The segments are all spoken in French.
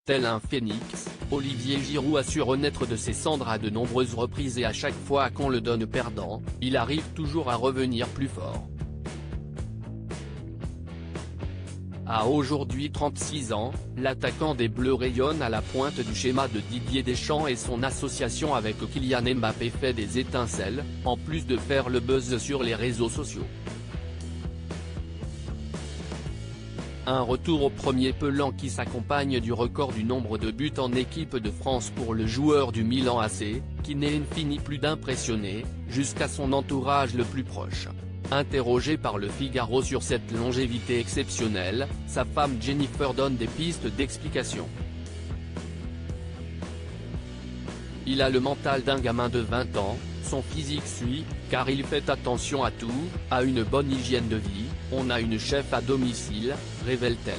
Tel un phénix, Olivier Giroud a su renaître de ses cendres à de nombreuses reprises et à chaque fois qu'on le donne perdant, il arrive toujours à revenir plus fort. À aujourd'hui 36 ans, l'attaquant des Bleus rayonne à la pointe du schéma de Didier Deschamps et son association avec Kylian Mbappé fait des étincelles, en plus de faire le buzz sur les réseaux sociaux. Un retour au premier plan qui s'accompagne du record du nombre de buts en équipe de France pour le joueur du Milan AC, qui n'est fini plus d'impressionner, jusqu'à son entourage le plus proche. Interrogé par Le Figaro sur cette longévité exceptionnelle, sa femme Jennifer donne des pistes d'explication. Il a le mental d'un gamin de 20 ans, son physique suit, car il fait attention à tout, a une bonne hygiène de vie, on a une chef à domicile, révèle-t-elle.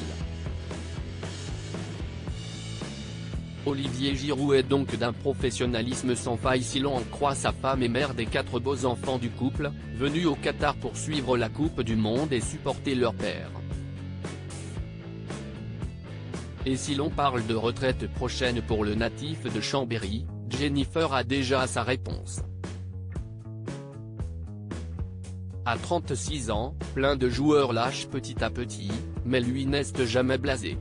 Olivier Giroud est donc d'un professionnalisme sans faille si l'on en croit sa femme et mère des 4 beaux enfants du couple, venus au Qatar pour suivre la Coupe du Monde et supporter leur père. Et si l'on parle de retraite prochaine pour le natif de Chambéry, Jennifer a déjà sa réponse. À 36 ans, plein de joueurs lâchent petit à petit, mais lui n'est jamais blasé.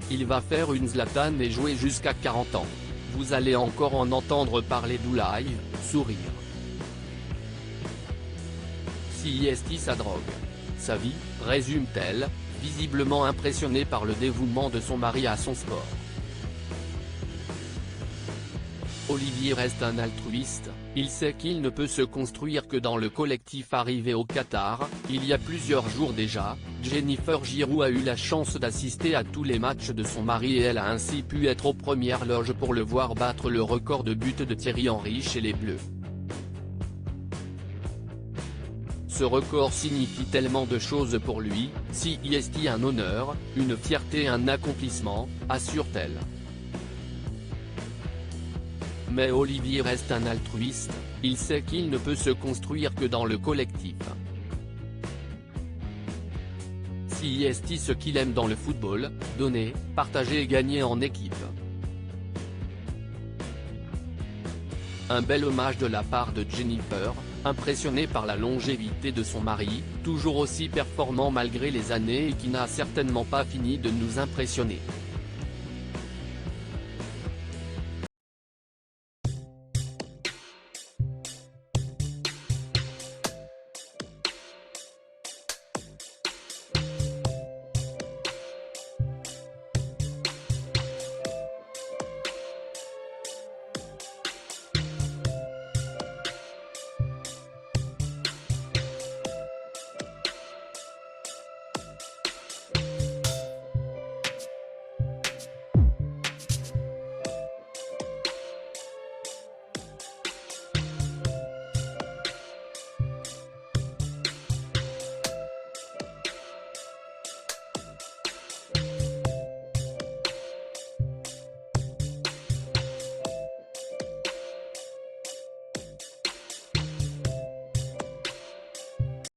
Il va faire une Zlatan et jouer jusqu'à 40 ans. Vous allez encore en entendre parler d'Oulaï, sourire. Si est sa drogue. Sa vie, résume-t-elle, visiblement impressionnée par le dévouement de son mari à son sport. Olivier reste un altruiste, il sait qu'il ne peut se construire que dans le collectif. Arrivé au Qatar, il y a plusieurs jours déjà, Jennifer Giroud a eu la chance d'assister à tous les matchs de son mari et elle a ainsi pu être aux premières loges pour le voir battre le record de buts de Thierry Henry chez les Bleus. Ce record signifie tellement de choses pour lui, si est un honneur, une fierté, un accomplissement, assure-t-elle. Mais Olivier reste un altruiste, il sait qu'il ne peut se construire que dans le collectif. Si est ce qu'il aime dans le football, donner, partager et gagner en équipe. Un bel hommage de la part de Jennifer, impressionnée par la longévité de son mari, toujours aussi performant malgré les années et qui n'a certainement pas fini de nous impressionner.